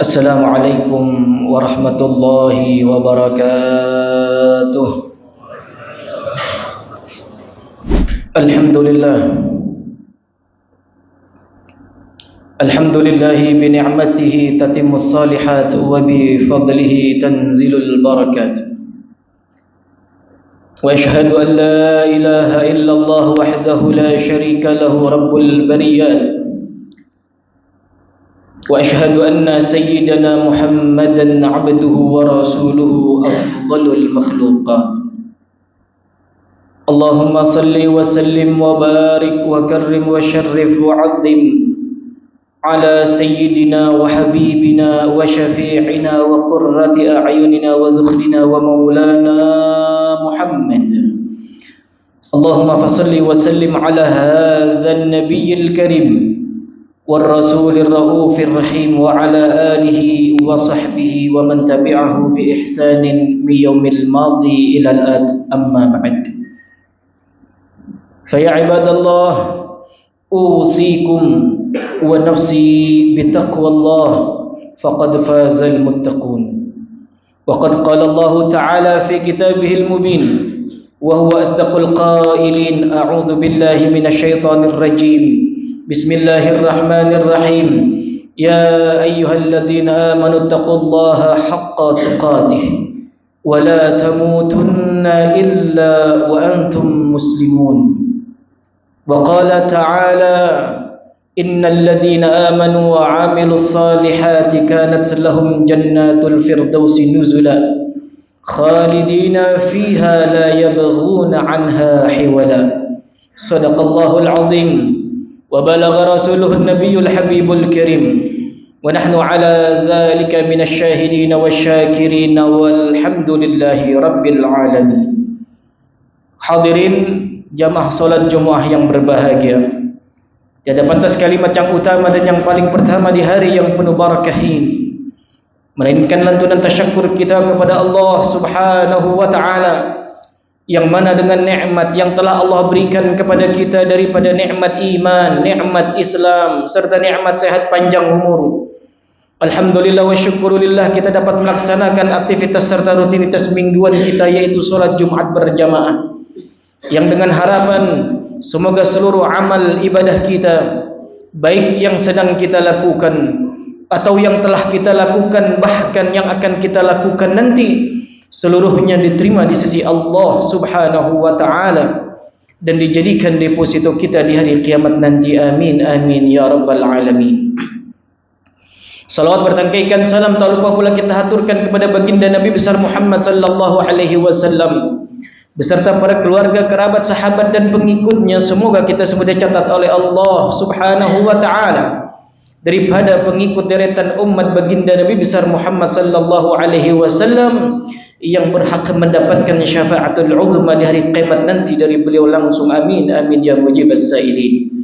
Assalamualaikum warahmatullahi wabarakatuh. Alhamdulillah. Alhamdulillahi bi ni'matihi tatimmus salihat wa bi fadlihi tanzilul barakat. Wa ashhadu an la ilaha illallah wahdahu la syarika lahu rabbul bariyat. وأشهد أن سيدنا محمدا عبده ورسوله أفضل المخلوقات. اللهم صل وسلم وبارك وكرم وشرف وعظم على سيدنا وحبيبنا وشفيعنا وقرة أعيننا وذخرنا ومولانا محمد. اللهم فصل وسلم على هذا النبي الكريم والرسول الرؤوف الرحيم وعلى آله وصحبه ومن تبعه بإحسان من يوم الماضي إلى الآن أما بعد فيا عباد الله أوصيكم ونفسي بتقوى الله فقد فاز المتقون. وقد قال الله تعالى في كتابه المبين وهو أصدق القائلين أعوذ بالله من الشيطان الرجيم بسم الله الرحمن الرحيم يا أيها الذين آمنوا اتقوا الله حق تقاته ولا تموتن إلا وأنتم مسلمون. وقال تعالى إن الذين آمنوا وعملوا الصالحات كانت لهم جنات الفردوس نزلا خالدين فيها لا يبغون عنها حولا. صدق الله العظيم وبلغ رسوله النبي الحبيب الكريم ونحن على ذلك من الشاهدين والشاكرين والحمد لله رب العالمين. Hadirin jamaah salat Jumat yang berbahagia, tiada pantas kalimat yang utama dan yang paling pertama di hari yang penuh barakah ini melainkan lantunan tasyakkur kita kepada Allah Subhanahu wa taala, yang mana dengan nikmat yang telah Allah berikan kepada kita daripada nikmat iman, nikmat Islam serta nikmat sehat panjang umur, alhamdulillah wa syukurillah kita dapat melaksanakan aktivitas serta rutinitas mingguan kita, yaitu solat Jumat berjamaah, yang dengan harapan semoga seluruh amal ibadah kita, baik yang sedang kita lakukan atau yang telah kita lakukan, bahkan yang akan kita lakukan nanti, seluruhnya diterima di sisi Allah Subhanahu wa taala dan dijadikan deposito kita di hari kiamat nanti. Amin amin ya rabbal alamin. Salawat bertangkaikan salam tak lupa pula kita haturkan kepada baginda Nabi besar Muhammad sallallahu alaihi wasallam beserta para keluarga, kerabat, sahabat dan pengikutnya. Semoga kita semua dicatat oleh Allah Subhanahu wa taala daripada pengikut deretan umat baginda Nabi besar Muhammad sallallahu alaihi wasallam yang berhak mendapatkan syafaatul uzma di hari kiamat nanti dari beliau langsung. Amin amin ya mujibas sailin.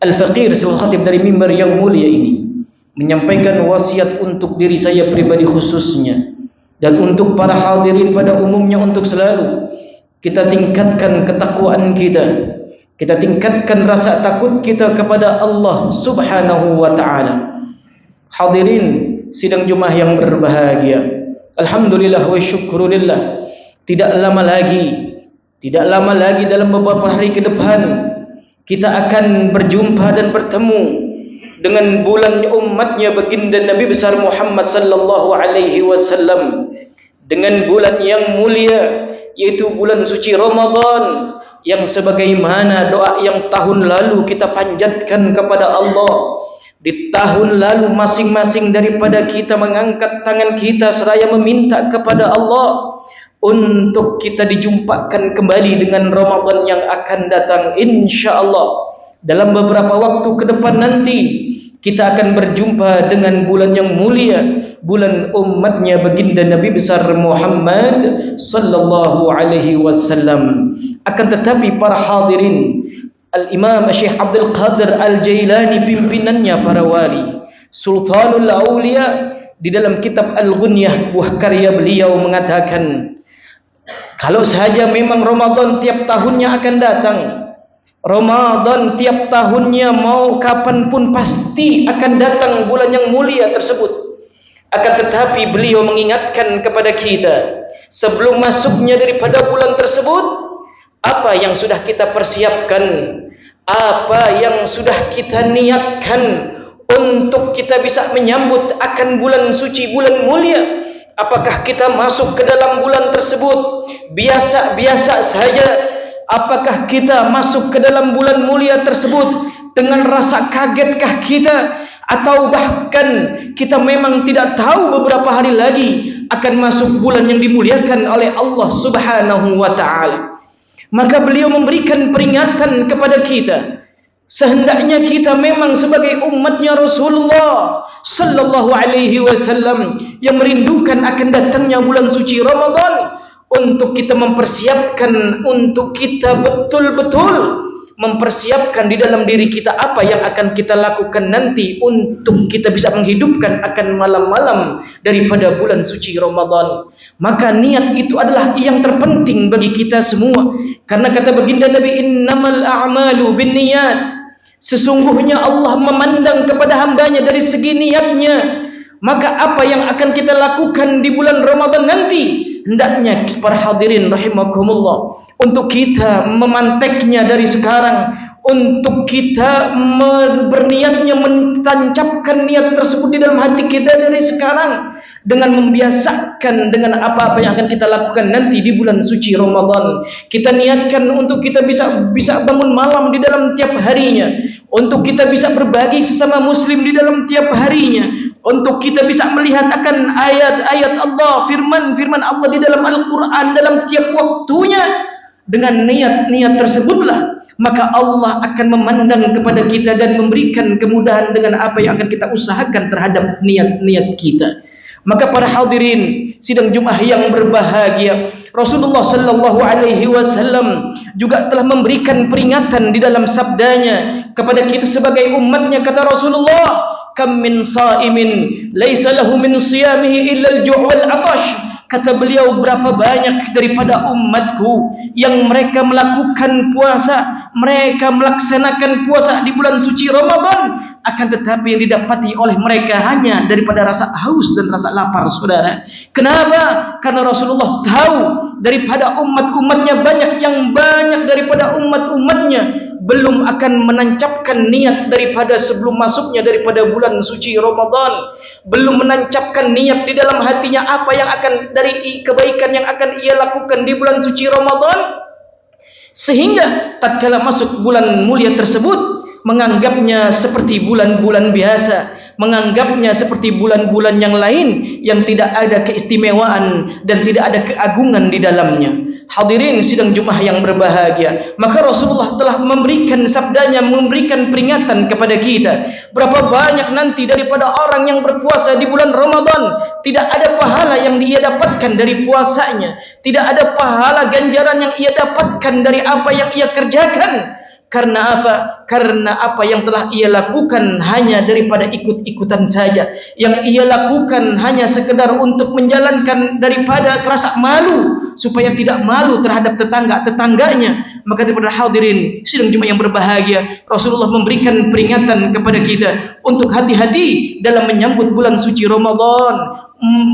Al-Faqir sebuah khatib dari mimbar yang mulia ini menyampaikan wasiat untuk diri saya pribadi khususnya dan untuk para hadirin pada umumnya untuk selalu kita tingkatkan ketakwaan kita, kita tingkatkan rasa takut kita kepada Allah Subhanahu wa taala. Hadirin sidang Jumat yang berbahagia, alhamdulillah wa syukurillah, tidak lama lagi dalam beberapa hari ke depan kita akan berjumpa dan bertemu dengan bulan umatnya baginda Nabi besar Muhammad sallallahu alaihi wasallam, dengan bulan yang mulia yaitu bulan suci Ramadan, yang sebagaimana doa yang tahun lalu kita panjatkan kepada Allah. Di tahun lalu masing-masing daripada kita mengangkat tangan kita seraya meminta kepada Allah untuk kita dijumpakan kembali dengan Ramadan yang akan datang. InsyaAllah dalam beberapa waktu ke depan nanti kita akan berjumpa dengan bulan yang mulia, bulan umatnya baginda Nabi besar Muhammad sallallahu alaihi wasallam. Akan tetapi para hadirin, Al-Imam Syekh Abdul Qadir Al-Jailani, pimpinannya para wali, Sultanul Aulia, di dalam kitab Al-Ghunyah buah karya beliau mengatakan, kalau sahaja memang Ramadan tiap tahunnya akan datang, Ramadan tiap tahunnya mau kapanpun pasti akan datang bulan yang mulia tersebut. Akan tetapi beliau mengingatkan kepada kita sebelum masuknya daripada bulan tersebut, apa yang sudah kita persiapkan, apa yang sudah kita niatkan untuk kita bisa menyambut akan bulan suci, bulan mulia. Apakah kita masuk ke dalam bulan tersebut biasa-biasa saja? Apakah kita masuk ke dalam bulan mulia tersebut dengan rasa kagetkah kita? Atau bahkan kita memang tidak tahu beberapa hari lagi akan masuk bulan yang dimuliakan oleh Allah Subhanahu wa ta'ala. Maka beliau memberikan peringatan kepada kita, sehendaknya kita memang sebagai umatnya Rasulullah sallallahu alaihi wasallam yang merindukan akan datangnya bulan suci Ramadan, untuk kita mempersiapkan, untuk kita betul-betul mempersiapkan di dalam diri kita apa yang akan kita lakukan nanti untuk kita bisa menghidupkan akan malam-malam daripada bulan suci Ramadan. Maka niat itu adalah yang terpenting bagi kita semua, karena kata baginda Nabi, innamal a'malu binniyat, sesungguhnya Allah memandang kepada hambanya dari segi niatnya. Maka apa yang akan kita lakukan di bulan Ramadan nanti, hendaknya para hadirin rahimakumullah, untuk kita memanteknya dari sekarang, untuk kita berniatnya mentancapkan niat tersebut di dalam hati kita dari sekarang, dengan membiasakan dengan apa-apa yang akan kita lakukan nanti di bulan suci Ramadan. Kita niatkan untuk kita bisa bangun malam di dalam tiap harinya, untuk kita bisa berbagi sesama muslim di dalam tiap harinya, untuk kita bisa melihat akan ayat-ayat Allah, firman-firman Allah di dalam Al-Quran dalam tiap waktunya. Dengan niat-niat tersebutlah maka Allah akan memandang kepada kita dan memberikan kemudahan dengan apa yang akan kita usahakan terhadap niat-niat kita. Maka para hadirin sidang Jumat yang berbahagia, Rasulullah sallallahu alaihi wasallam juga telah memberikan peringatan di dalam sabdanya kepada kita sebagai umatnya. Kata Rasulullah, kam min sa'imin laisa lahu min siyamihi illa al-ju' wal 'atash. Kata beliau, berapa banyak daripada umatku yang mereka melakukan puasa, mereka melaksanakan puasa di bulan suci Ramadan, akan tetapi yang didapati oleh mereka hanya daripada rasa haus dan rasa lapar, saudara. Kenapa? Karena Rasulullah tahu daripada umat-umatnya banyak daripada umat-umatnya belum akan menancapkan niat daripada sebelum masuknya daripada bulan suci Ramadan, belum menancapkan niat di dalam hatinya apa yang akan dari kebaikan yang akan ia lakukan di bulan suci Ramadan, sehingga tatkala masuk bulan mulia tersebut menganggapnya seperti bulan-bulan biasa, menganggapnya seperti bulan-bulan yang lain yang tidak ada keistimewaan dan tidak ada keagungan di dalamnya. Hadirin sidang Jumat yang berbahagia, maka Rasulullah telah memberikan sabdanya, memberikan peringatan kepada kita. Berapa banyak nanti daripada orang yang berpuasa di bulan Ramadan, tidak ada pahala yang ia dapatkan dari puasanya, tidak ada pahala ganjaran yang ia dapatkan dari apa yang ia kerjakan. Karena apa? Karena apa yang telah ia lakukan hanya daripada ikut-ikutan saja. Yang ia lakukan hanya sekedar untuk menjalankan daripada rasa malu, supaya tidak malu terhadap tetangga-tetangganya. Maka daripada hadirin sidang Jumat yang berbahagia, Rasulullah memberikan peringatan kepada kita untuk hati-hati dalam menyambut bulan suci Ramadan.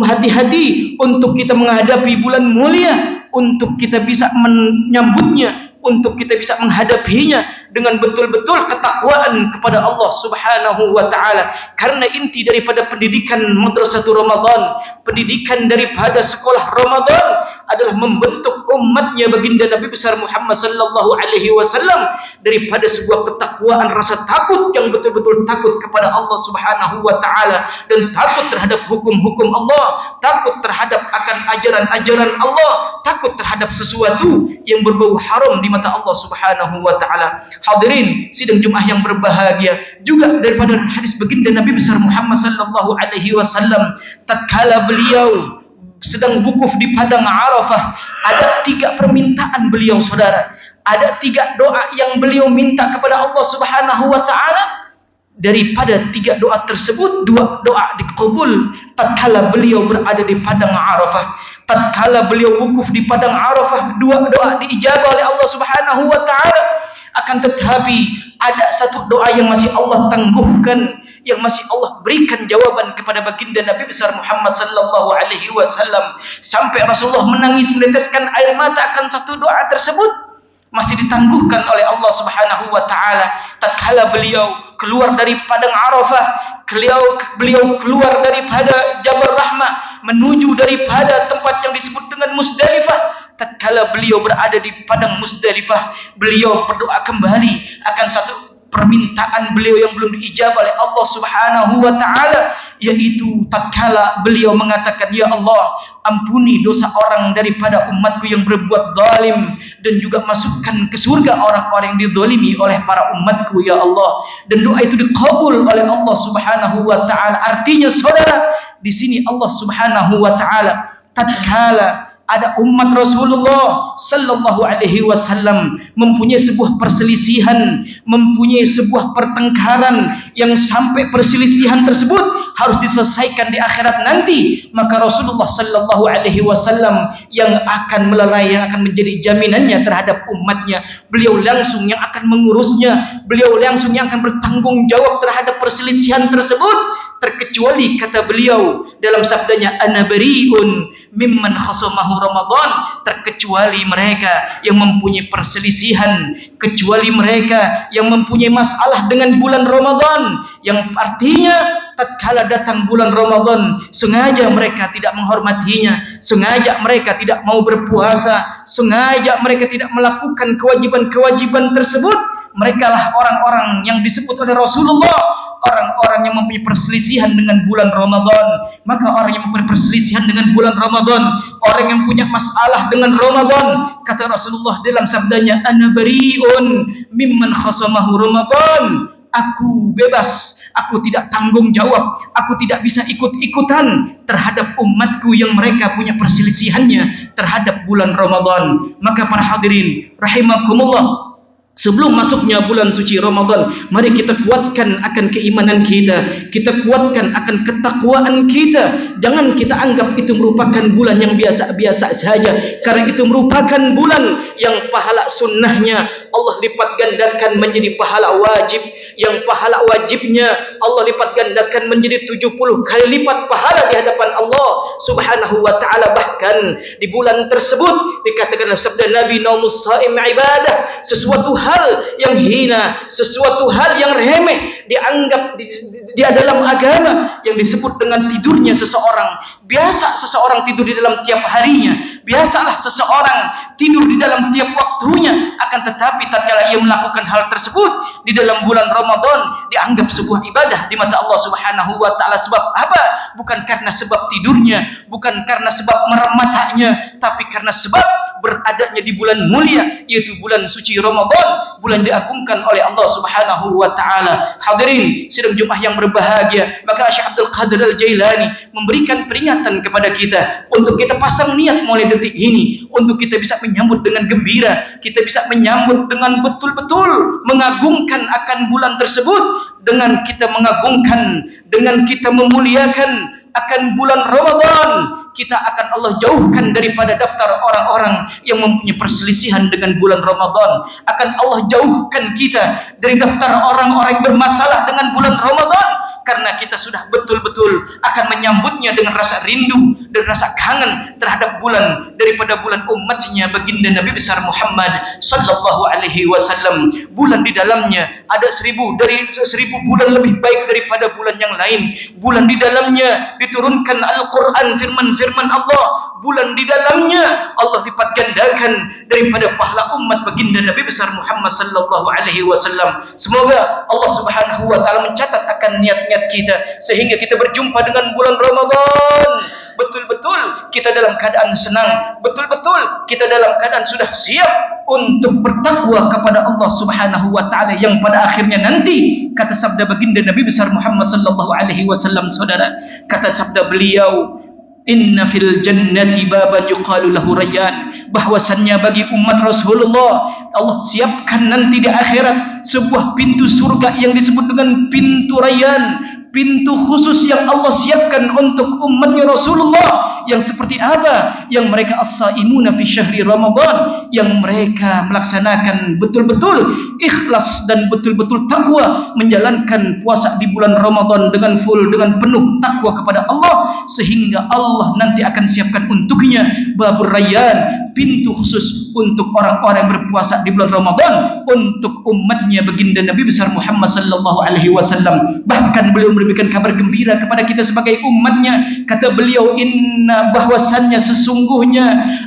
Hati-hati untuk kita menghadapi bulan mulia, untuk kita bisa menyambutnya, untuk kita bisa menghadapinya dengan betul-betul ketakwaan kepada Allah Subhanahu wa ta'ala. Karena inti daripada pendidikan Madrasatul Ramadan, pendidikan daripada sekolah Ramadan adalah membentuk umatnya baginda Nabi besar Muhammad sallallahu alaihi wasallam daripada sebuah ketakwaan, rasa takut yang betul-betul takut kepada Allah Subhanahu wa ta'ala, dan takut terhadap hukum-hukum Allah, takut terhadap akan ajaran-ajaran Allah, takut terhadap sesuatu yang berbau haram di mata Allah Subhanahu wa ta'ala. Hadirin sidang Jumat yang berbahagia, juga daripada hadis baginda Nabi besar Muhammad sallallahu alaihi wasallam tatkala beliau sedang wukuf di padang Arafah, ada 3 permintaan beliau, saudara. Ada 3 doa yang beliau minta kepada Allah Subhanahu wa ta'ala. Daripada 3 doa tersebut, 2 doa dikabul tatkala beliau berada di padang Arafah. Tatkala beliau wukuf di padang Arafah, 2 doa diijabah oleh Allah Subhanahu wa ta'ala. Akan tetapi ada 1 doa yang masih Allah tangguhkan, yang masih Allah berikan jawaban kepada baginda Nabi besar Muhammad sallallahu alaihi wasallam, sampai Rasulullah menangis meneteskan air mata akan satu doa tersebut, masih ditangguhkan oleh Allah Subhanahu wa taala tatkala beliau keluar dari padang Arafah, beliau keluar daripada Jabal Rahmah menuju daripada tempat yang disebut dengan Musdalifah. Tatkala beliau berada di padang Musdalifah, beliau berdoa kembali akan satu permintaan beliau yang belum diijabah oleh Allah Subhanahu wa taala, yaitu tatkala beliau mengatakan, ya Allah, ampuni dosa orang daripada umatku yang berbuat zalim, dan juga masukkan ke surga orang-orang yang dizalimi oleh para umatku ya Allah. Dan doa itu dikabul oleh Allah Subhanahu wa taala. Artinya saudara, di sini Allah Subhanahu wa taala tatkala ada umat Rasulullah sallallahu alaihi wasallam mempunyai sebuah perselisihan, mempunyai sebuah pertengkaran yang sampai perselisihan tersebut harus diselesaikan di akhirat nanti, maka Rasulullah sallallahu alaihi wasallam yang akan melerai, yang akan menjadi jaminannya terhadap umatnya. Beliau langsung yang akan mengurusnya, beliau langsung yang akan bertanggung jawab terhadap perselisihan tersebut, terkecuali kata beliau dalam sabdanya, ana bariun mimman khasamahu Ramadan, terkecuali mereka yang mempunyai perselisihan, kecuali mereka yang mempunyai masalah dengan bulan Ramadan, yang artinya tatkala datang bulan Ramadan sengaja mereka tidak menghormatinya, sengaja mereka tidak mau berpuasa, sengaja mereka tidak melakukan kewajiban-kewajiban tersebut, mereka lah orang-orang yang disebut oleh Rasulullah orang-orang yang mempunyai perselisihan dengan bulan Ramadan. Maka orang yang mempunyai perselisihan dengan bulan Ramadan, orang yang punya masalah dengan Ramadan, kata Rasulullah dalam sabdanya, ana bariun mimman khasamahu Ramadan, aku bebas, aku tidak tanggung jawab, aku tidak bisa ikut-ikutan terhadap umatku yang mereka punya perselisihannya terhadap bulan Ramadan. Maka para hadirin rahimakumullah, sebelum masuknya bulan suci Ramadan, mari kita kuatkan akan keimanan kita, kita kuatkan akan ketakwaan kita. Jangan kita anggap itu merupakan bulan yang biasa-biasa saja, karena itu merupakan bulan yang pahala sunnahnya Allah lipat gandakan menjadi pahala wajib, yang pahala wajibnya Allah lipat gandakan menjadi 70 kali lipat pahala di hadapan Allah Subhanahu wa taala. Bahkan di bulan tersebut dikatakan dalam sabda Nabi, naumus shaim ibadah, sesuatu hal yang hina, sesuatu hal yang remeh dianggap di dalam agama yang disebut dengan tidurnya seseorang. Biasa seseorang tidur di dalam tiap harinya, biasalah seseorang tidur di dalam tiap waktunya, akan tetapi tatkala ia melakukan hal tersebut di dalam bulan Ramadan dianggap sebuah ibadah di mata Allah Subhanahu wa taala. Sebab apa? Bukan karena sebab tidurnya, bukan karena sebab merem matanya, tapi karena sebab beradanya di bulan mulia, yaitu bulan suci Ramadan, bulan diagungkan oleh Allah Subhanahu wa taala. Hadirin sidang Jumat yang berbahagia, maka Syekh Abdul Qadir Al-Jailani memberikan peringatan kepada kita untuk kita pasang niat mulai detik ini, untuk kita bisa menyambut dengan gembira, kita bisa menyambut dengan betul-betul mengagungkan akan bulan tersebut, dengan kita mengagungkan, dengan kita memuliakan akan bulan Ramadan, kita akan Allah jauhkan daripada daftar orang-orang yang mempunyai perselisihan dengan bulan Ramadan. Akan Allah jauhkan kita dari daftar orang-orang yang bermasalah dengan bulan Ramadan, karena kita sudah betul-betul akan menyambutnya dengan rasa rindu dan rasa kangen terhadap bulan daripada bulan umatnya baginda Nabi besar Muhammad sallallahu alaihi wasallam. Bulan di dalamnya ada 1000 bulan lebih baik daripada bulan yang lain. Bulan di dalamnya diturunkan Al-Quran, firman-firman Allah. Bulan di dalamnya Allah lipat gandakan daripada pahala umat baginda Nabi besar Muhammad sallallahu alaihi wasallam. Semoga Allah Subhanahu wa taala mencatat akan niat-niat kita sehingga kita berjumpa dengan bulan Ramadan betul-betul kita dalam keadaan senang, betul-betul kita dalam keadaan sudah siap untuk bertakwa kepada Allah Subhanahu wa taala, yang pada akhirnya nanti kata sabda baginda Nabi besar Muhammad sallallahu alaihi wasallam, saudara, kata sabda beliau, inna fil jannati baban yuqalu lahu rayyan, bahwasannya bagi umat Rasulullah Allah siapkan nanti di akhirat sebuah pintu surga yang disebut dengan pintu Rayyan. pintu khusus yang Allah siapkan untuk umatnya Rasulullah yang seperti apa? Yang mereka as-saimuna fi syahri Ramadan, yang mereka melaksanakan betul-betul ikhlas dan betul-betul takwa menjalankan puasa di bulan Ramadan dengan full, dengan penuh takwa kepada Allah, sehingga Allah nanti akan siapkan untuknya babur rayyan, pintu khusus untuk orang-orang yang berpuasa di bulan Ramadan, untuk umatnya baginda Nabi besar Muhammad sallallahu alaihi wasallam. Bahkan beliau memberikan kabar gembira kepada kita sebagai umatnya. Kata beliau, inna, bahwasannya sesungguhnya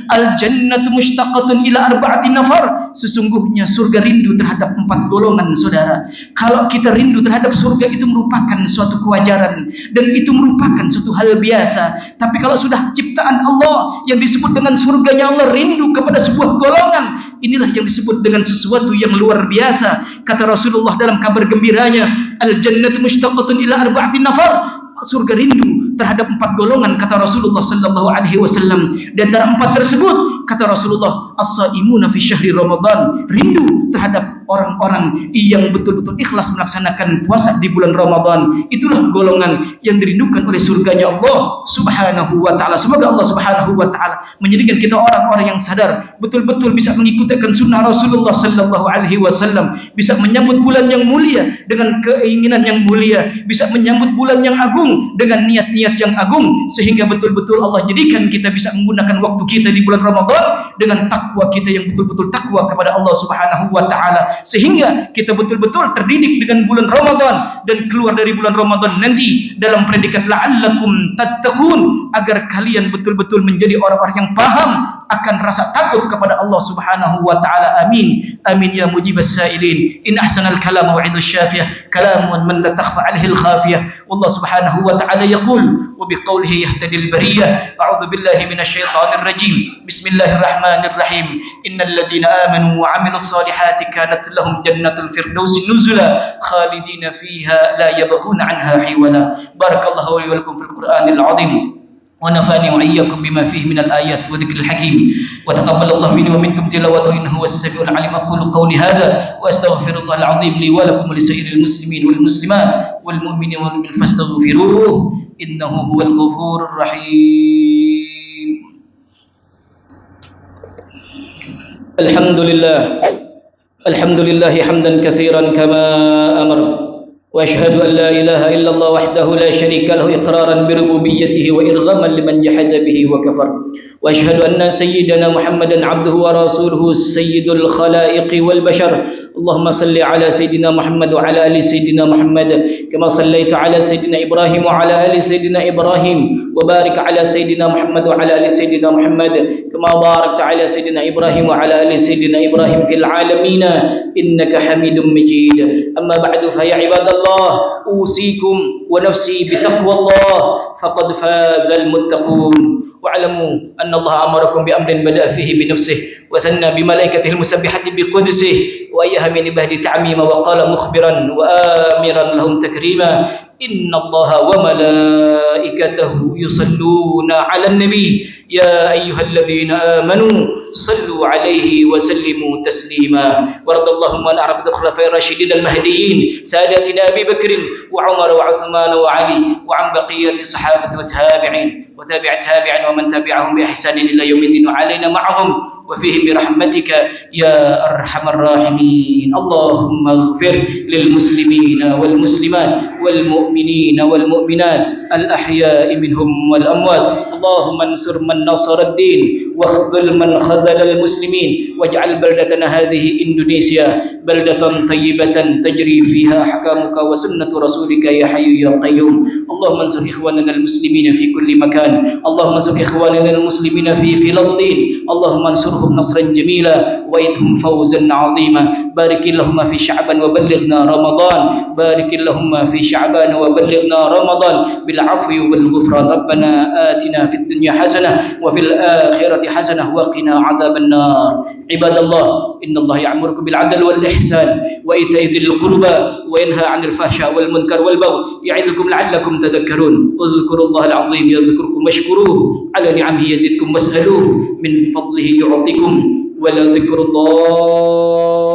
al jannatu mushtaqatun ila arba'ati nafar, sesungguhnya surga rindu terhadap 4 golongan, saudara. Kalau kita rindu terhadap surga itu merupakan suatu kewajaran dan itu merupakan suatu hal biasa. Tapi kalau sudah ciptaan Allah yang disebut dengan surganya Allah rindu kepada sebuah golongan, inilah yang disebut dengan sesuatu yang luar biasa. Kata Rasulullah dalam kabar gembiranya, al jannatu mushtaqatun ila arba'ati nafar, surga rindu terhadap 4 golongan, kata Rasulullah sallallahu alaihi wasallam. Di antara 4 tersebut, kata Rasulullah, as-saimuna fi syahri Ramadan, rindu terhadap orang-orang yang betul-betul ikhlas melaksanakan puasa di bulan Ramadan. Itulah golongan yang dirindukan oleh surganya Allah Subhanahu wa taala. Semoga Allah Subhanahu wa taala menjadikan kita orang-orang yang sadar, betul-betul bisa mengikuti sunnah Rasulullah sallallahu alaihi wasallam, bisa menyambut bulan yang mulia dengan keinginan yang mulia, bisa menyambut bulan yang agung dengan niat-niat yang agung, sehingga betul-betul Allah jadikan kita bisa menggunakan waktu kita di bulan Ramadan dengan takwa kita yang betul-betul takwa kepada Allah Subhanahu wa taala, sehingga kita betul-betul terdidik dengan bulan Ramadan dan keluar dari bulan Ramadan nanti dalam predikat la'allakum tattaqun, agar kalian betul-betul menjadi orang-orang yang paham akan rasa takut kepada Allah Subhanahu wa taala. Amin. Amin ya mujibas sailin. In ahsanal kalam wa 'idus syafiyah kalamun man la takhfa 'alaihi al-khafiyah. والله سبحانه وتعالى يقول وبقوله يهتدي البرية. أعوذ بالله من الشيطان الرجيم. بسم الله الرحمن الرحيم. إن الذين آمنوا وعملوا الصالحات كانت لهم جنة الفردوس نزلا خالدين فيها لا يبغون عنها حولا. بارك الله لي ولكم في القرآن العظيم ونفعني وإياكم بما فيه من الآيات وذكر الحكيم، وتقبل الله مني ومنكم تلاوته إنه هو السميع العليم. أقول قولي هذا وأستغفر الله العظيم لي ولكم ولسائر المسلمين والمسلمات والمؤمنين والمؤمنات فاستغفروه إنه هو الغفور الرحيم. الحمد لله حمدا كثيرا كما أمر، وأشهد أن لا إله إلا الله وحده لا شريك له إقرارا بربوبيته وإرغاما لمن جحد به وكفر، وأشهد أن سيدنا محمدا عبده ورسوله سيد الخلائق والبشر. اللهم صل على سيدنا محمد وعلى آل سيدنا محمد كما صليت على سيدنا إبراهيم وعلى آل سيدنا إبراهيم، وبارك على سيدنا محمد وعلى آل سيدنا محمد كما باركت على سيدنا إبراهيم وعلى آل سيدنا إبراهيم في العالمين إنك حميد مجيد. أما بعد فيا عباد الله، أوصيكم ونفسي بتقوى الله فقد فاز المتقون. واعلموا أن الله أمركم بأمر بدأ فيه بنفسه وثنى بملائكته المسبحة بقدسه وأيها من عباده تعميما، وقال مخبرا وآمرا لهم تكريما: إن الله وملائكته يصلون على النبي يا أيها الذين آمنوا صلوا عليه وسلموا تسليما. وارض اللهم عن أربعة الخلفاء الراشدين المهديين ساداتنا أبي بكر وعمر وعثمان وعلي، وعن بقية الصحابة والتابعين وتابع التابعين ومن تبعهم بإحسان إلى يوم الدين، وعلينا معهم وفيهم برحمتك يا أرحم الراحمين. اللهم اغفر للمسلمين والمسلمات والمؤمنين والمؤمنات الأحياء منهم والأموات. اللهم انصر من نصر الدين واخذل من خذل المسلمين، واجعل بلدتنا هذه إندونيسيا بلدة طيبة تجري فيها أحكامك وسنة رسولك يا حي يا قيوم. اللهم انصر إخواننا المسلمين في كل مكان، اللهم انصر إخواننا المسلمين في فلسطين، اللهم انصرهم نصرا جميلا وإدهم فوزا عظيما. بارك اللهم في شعبان وبلغنا رمضان، بارك اللهم في شعبان وبلغنا رمضان بالعفو والغفران. ربنا آتنا في الدنيا حسنة وفي الآخرة حسنة وقنا عذاب النار. عباد الله، إن الله يأمركم بالعدل والإحسان وإيتاء ذي القربى وينهى عن الفحشاء والمنكر والبغي يعظكم لعلكم تذكرون. اذكروا الله العظيم يذكركم واشكروه على نعمه يزدكم واسألوه من فضله يعطكم ولذكر الله